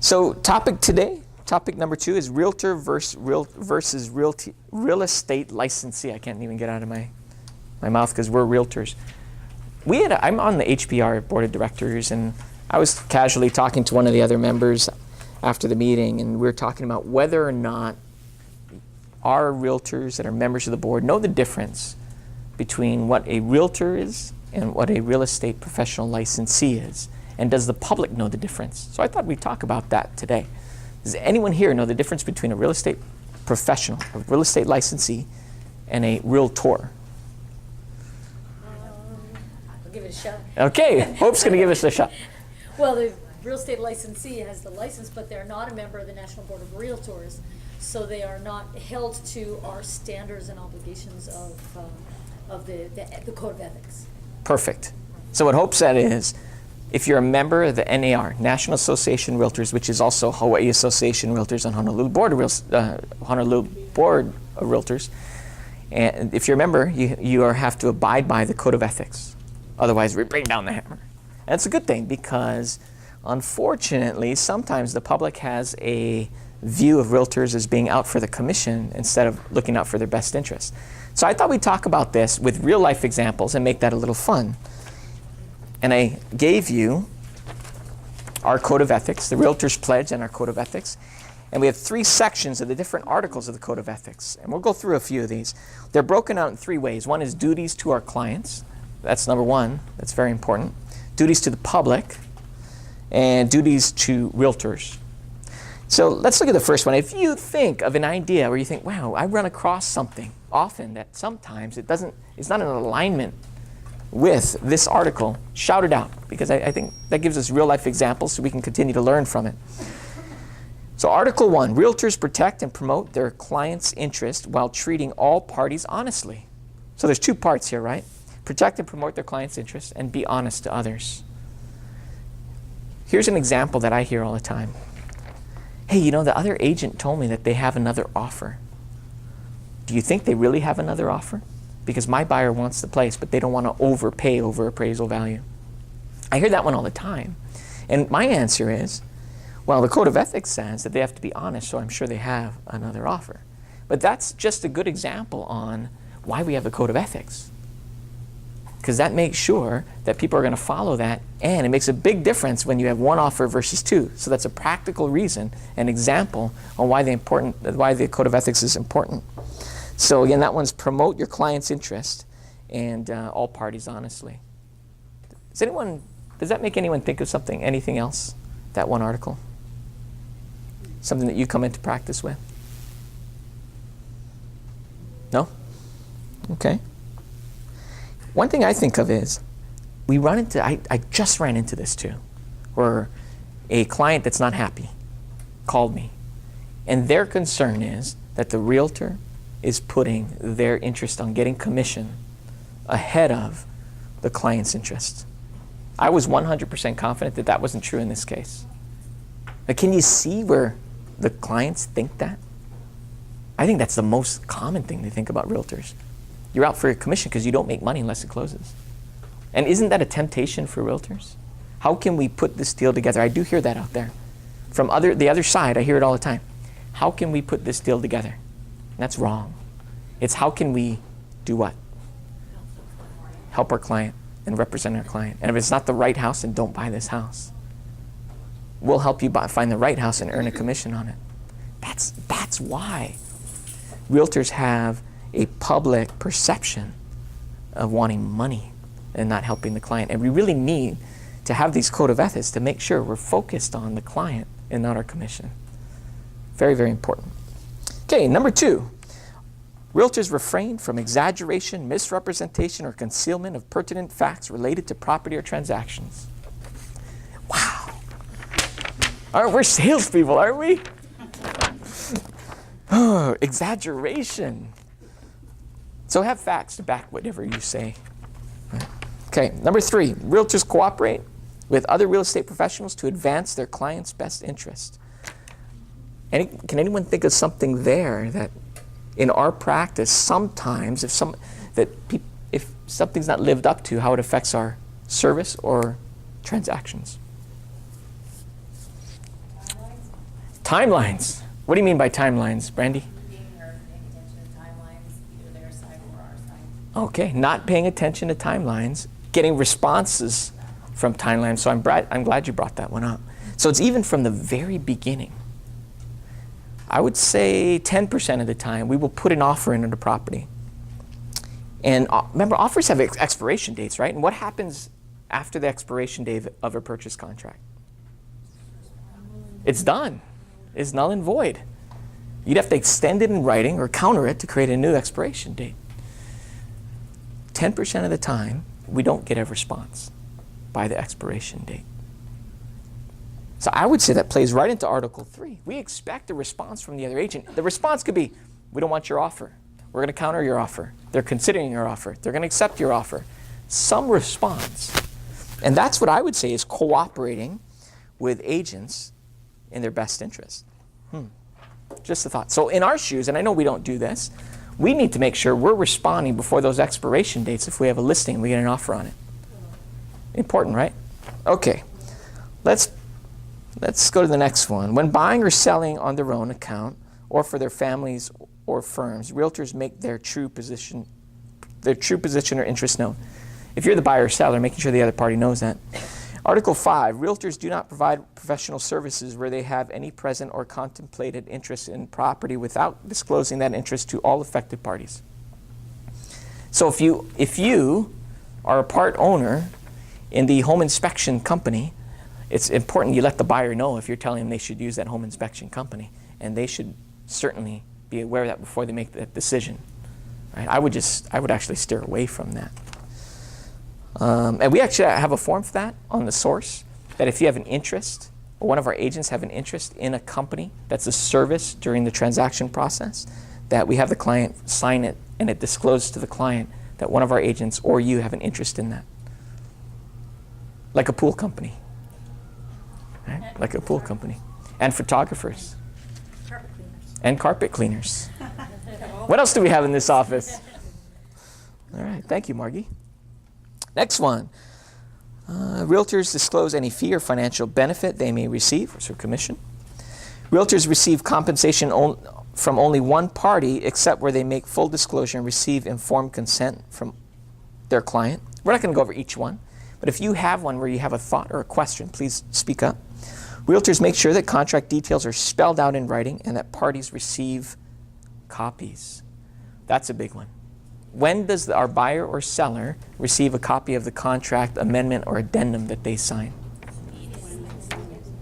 So topic number 2 is realtor versus real estate licensee. I can't even get out of my mouth because we're realtors. I'm on the HBR board of directors, and I was casually talking to one of the other members after the meeting, and we were talking about whether or not our realtors that are members of the board know the difference between what a realtor is and what a real estate professional licensee is. And does the public know the difference? So I thought we'd talk about that today. Does anyone here know the difference between a real estate professional, a real estate licensee, and a realtor? I'll give it a shot. Okay, Hope's going to give us a shot. Well, the real estate licensee has the license, but they're not a member of the National Board of Realtors, so they are not held to our standards and obligations of the Code of Ethics. Perfect. So what Hope said is, if you're a member of the NAR, National Association of Realtors, which is also Hawaii Association of Realtors and Honolulu Board of Realtors, and if you're a member, you have to abide by the Code of Ethics. Otherwise, we bring down the hammer. And it's a good thing because, unfortunately, sometimes the public has a view of realtors as being out for the commission instead of looking out for their best interest. So I thought we'd talk about this with real life examples and make that a little fun. And I gave you our Code of Ethics, the Realtor's Pledge and our Code of Ethics. And we have 3 sections of the different articles of the Code of Ethics. And we'll go through a few of these. They're broken out in 3 ways. One is duties to our clients. That's number 1. That's very important. Duties to the public and duties to realtors. So let's look at the first one. If you think of an idea where you think, wow, I run across something often that sometimes it's not in alignment with this article, shout it out, because I think that gives us real life examples so we can continue to learn from it. So Article 1, realtors protect and promote their clients' interest while treating all parties honestly. So there's 2 parts here, right? Protect and promote their clients' interest and be honest to others. Here's an example that I hear all the time. Hey, you know, the other agent told me that they have another offer. Do you think they really have another offer? Because my buyer wants the place, but they don't want to overpay over appraisal value. I hear that one all the time. And my answer is, well, the Code of Ethics says that they have to be honest, so I'm sure they have another offer. But that's just a good example on why we have the Code of Ethics. Because that makes sure that people are going to follow that, and it makes a big difference when you have 1 offer versus 2. So that's a practical reason, an example on why the Code of Ethics is important. So again, that one's promote your client's interest and all parties honestly. Does that make anyone think of anything else, that one article? Something that you come into practice with? No? Okay. One thing I think of is, I just ran into this too, where a client that's not happy called me, and their concern is that the realtor is putting their interest on getting commission ahead of the client's interest. I was 100% confident that that wasn't true in this case. But can you see where the clients think that? I think that's the most common thing they think about realtors. You're out for a commission because you don't make money unless it closes. And isn't that a temptation for realtors? How can we put this deal together? I do hear that out there. From the other side, I hear it all the time. How can we put this deal together? And that's wrong. It's how can we do what? Help our client and represent our client. And if it's not the right house, then don't buy this house. We'll help you find the right house and earn a commission on it. That's why realtors have a public perception of wanting money and not helping the client. And we really need to have these Code of Ethics to make sure we're focused on the client and not our commission. Very, very important. Okay, number 2. Realtors refrain from exaggeration, misrepresentation, or concealment of pertinent facts related to property or transactions. Wow. We're salespeople, aren't we? Oh, exaggeration. So have facts to back whatever you say. Okay, number 3, realtors cooperate with other real estate professionals to advance their client's best interest. Can anyone think of something there that in our practice, sometimes if something's not lived up to, how it affects our service or transactions? Timelines. What do you mean by timelines, Brandy? Being or paying attention to timelines, either their side or our side. Okay, not paying attention to timelines, getting responses from timelines. So I'm glad you brought that one up. So it's even from the very beginning. I would say 10% of the time we will put an offer into the property. And remember, offers have expiration dates, right? And what happens after the expiration date of a purchase contract? It's done. It's null and void. You'd have to extend it in writing or counter it to create a new expiration date. 10% of the time, we don't get a response by the expiration date. So I would say that plays right into Article 3. We expect a response from the other agent. The response could be, we don't want your offer. We're going to counter your offer. They're considering your offer. They're going to accept your offer. Some response. And that's what I would say is cooperating with agents in their best interest. Just a thought. So in our shoes, and I know we don't do this, we need to make sure we're responding before those expiration dates if we have a listing and we get an offer on it. Important, right? Okay. Let's go to the next one. When buying or selling on their own account or for their families or firms, realtors make their true position or interest known. If you're the buyer or seller, making sure the other party knows that. Article 5, realtors do not provide professional services where they have any present or contemplated interest in property without disclosing that interest to all affected parties. So if you are a part owner in the home inspection company, it's important you let the buyer know if you're telling them they should use that home inspection company, and they should certainly be aware of that before they make that decision. Right? I would actually steer away from that. And we actually have a form for that on the source, that if you have an interest, or one of our agents have an interest in a company that's a service during the transaction process, that we have the client sign it, and it discloses to the client that one of our agents or you have an interest in that. Like a pool company. Right? Like a pool company. And photographers. Carpet cleaners. And carpet cleaners. What else do we have in this office? All right, thank you, Margie. Next one. Realtors disclose any fee or financial benefit they may receive, or commission. Realtors receive compensation from only one party except where they make full disclosure and receive informed consent from their client. We're not going to go over each one, but if you have one where you have a thought or a question, please speak up. Realtors make sure that contract details are spelled out in writing and that parties receive copies. That's a big one. When does our buyer or seller receive a copy of the contract amendment or addendum that they sign?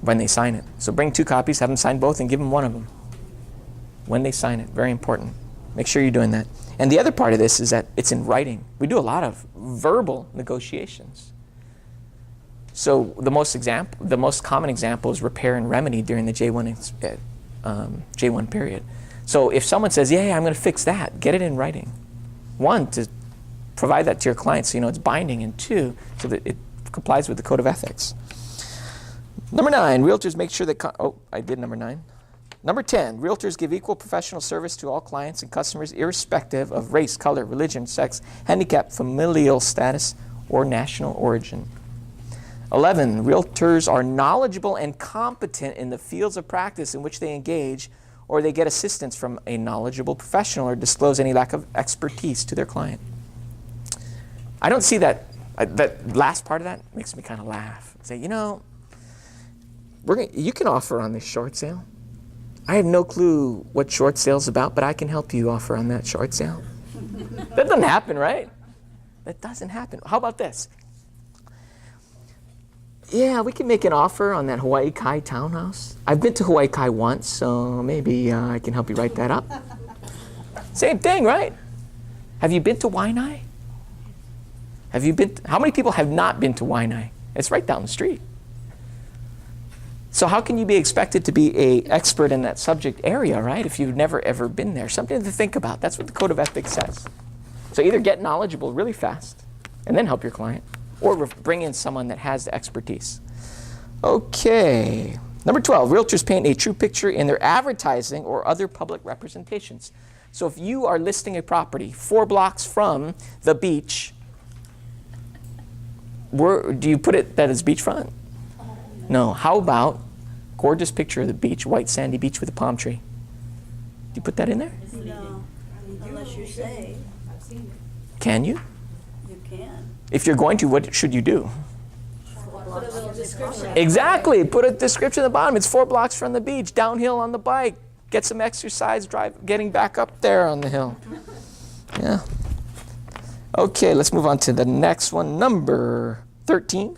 When they sign it. So bring 2 copies, have them sign both, and give them one of them. When they sign it, very important. Make sure you're doing that. And the other part of this is that it's in writing. We do a lot of verbal negotiations. So the most common example is repair and remedy during the J1 period. So if someone says, yeah, I'm going to fix that, get it in writing. 1, to provide that to your client so you know it's binding, and 2, so that it complies with the code of ethics. Number 9, realtors make sure that, I did number 9. Number 10, realtors give equal professional service to all clients and customers irrespective of race, color, religion, sex, handicap, familial status, or national origin. 11, realtors are knowledgeable and competent in the fields of practice in which they engage, or they get assistance from a knowledgeable professional or disclose any lack of expertise to their client. I don't see that. That last part of that makes me kind of laugh. Say, you can offer on this short sale. I have no clue what short sale's about, but I can help you offer on that short sale. That doesn't happen, right? That doesn't happen. How about this? Yeah, we can make an offer on that Hawaii Kai townhouse. I've been to Hawaii Kai once, so maybe I can help you write that up. Same thing, right? Have you been to Waianae? How many people have not been to Waianae? It's right down the street. So how can you be expected to be an expert in that subject area, right, if you've never ever been there? Something to think about. That's what the Code of Ethics says. So either get knowledgeable really fast and then help your client, or bring in someone that has the expertise. Okay. Number 12, realtors paint a true picture in their advertising or other public representations. So if you are listing a property 4 blocks from the beach, do you put it that it's beachfront? No. How about Gorgeous picture of the beach, white sandy beach with a palm tree. Do you put that in there? No, unless you say Can you? you can. If you're going to, what should you do? Put a little description. Exactly. Put a description at the bottom. It's 4 blocks from the beach, downhill on the bike. Get some exercise, getting back up there on the hill. Yeah. Okay, let's move on to the next one. Number 13.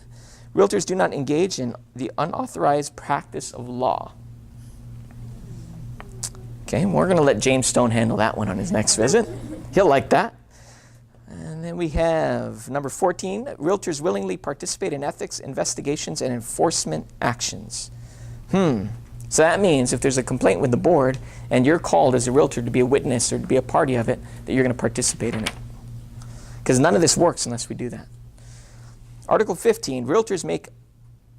Realtors do not engage in the unauthorized practice of law. Okay, we're going to let James Stone handle that one on his next visit. He'll like that. And then we have number 14. Realtors willingly participate in ethics, investigations, and enforcement actions. So that means if there's a complaint with the board and you're called as a realtor to be a witness or to be a party of it, that you're going to participate in it. Because none of this works unless we do that. Article 15, realtors make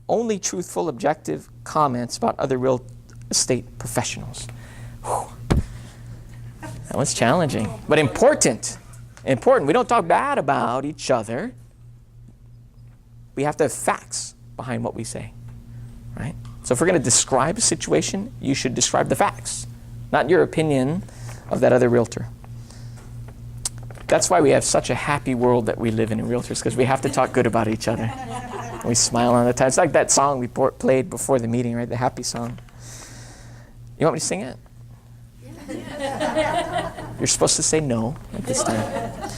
only truthful, objective comments about other real estate professionals. Whew. That was challenging, but important. Important. We don't talk bad about each other. We have to have facts behind what we say, right? So if we're going to describe a situation, you should describe the facts, not your opinion of that other realtor. That's why we have such a happy world that we live in realtors, because we have to talk good about each other. We smile all the time. It's like that song we played before the meeting, right? The happy song. You want me to sing it? You're supposed to say no at this time.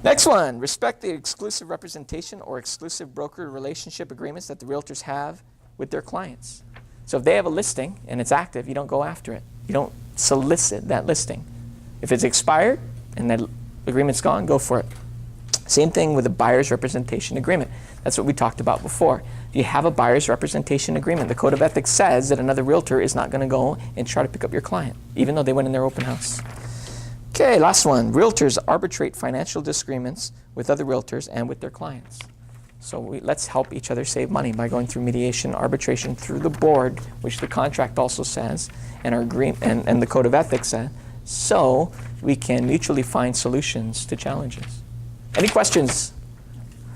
Next one, respect the exclusive representation or exclusive broker relationship agreements that the realtors have with their clients. So if they have a listing and it's active, you don't go after it. You don't solicit that listing. If it's expired and that agreement's gone, go for it. Same thing with a buyer's representation agreement. That's what we talked about before. If you have a buyer's representation agreement, the Code of Ethics says that another realtor is not going to go and try to pick up your client, even though they went in their open house. Okay, last one. Realtors arbitrate financial disagreements with other realtors and with their clients. So let's help each other save money by going through mediation, arbitration through the board, which the contract also says, and our agreement and the Code of Ethics says, so we can mutually find solutions to challenges. Any questions?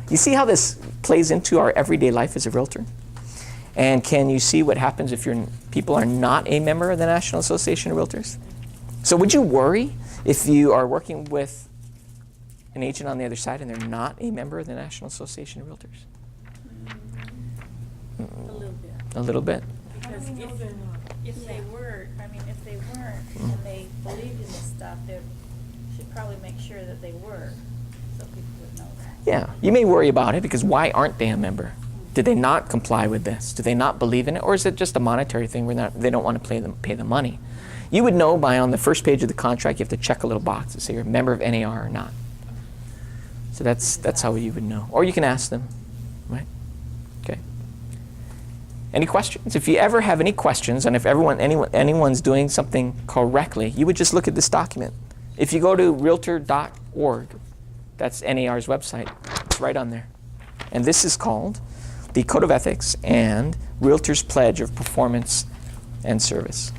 You see how this plays into our everyday life as a realtor? And can you see what happens if people are not a member of the National Association of Realtors? So would you worry if you are working with an agent on the other side and they're not a member of the National Association of Realtors? A little bit. A little bit? Because if they were, if they weren't and they believed in this stuff, they should probably make sure that they were, so people would know that. Yeah, you may worry about it because why aren't they a member? Did they not comply with this? Do they not believe in it? Or is it just a monetary thing where they don't want to pay the money? You would know by on the first page of the contract, you have to check a little box to say you're a member of NAR or not. So that's how you would know. Or you can ask them, right? Okay. Any questions? If you ever have any questions, and if anyone's doing something correctly, you would just look at this document. If you go to realtor.org, that's NAR's website, it's right on there. And this is called the Code of Ethics and Realtor's Pledge of Performance and Service.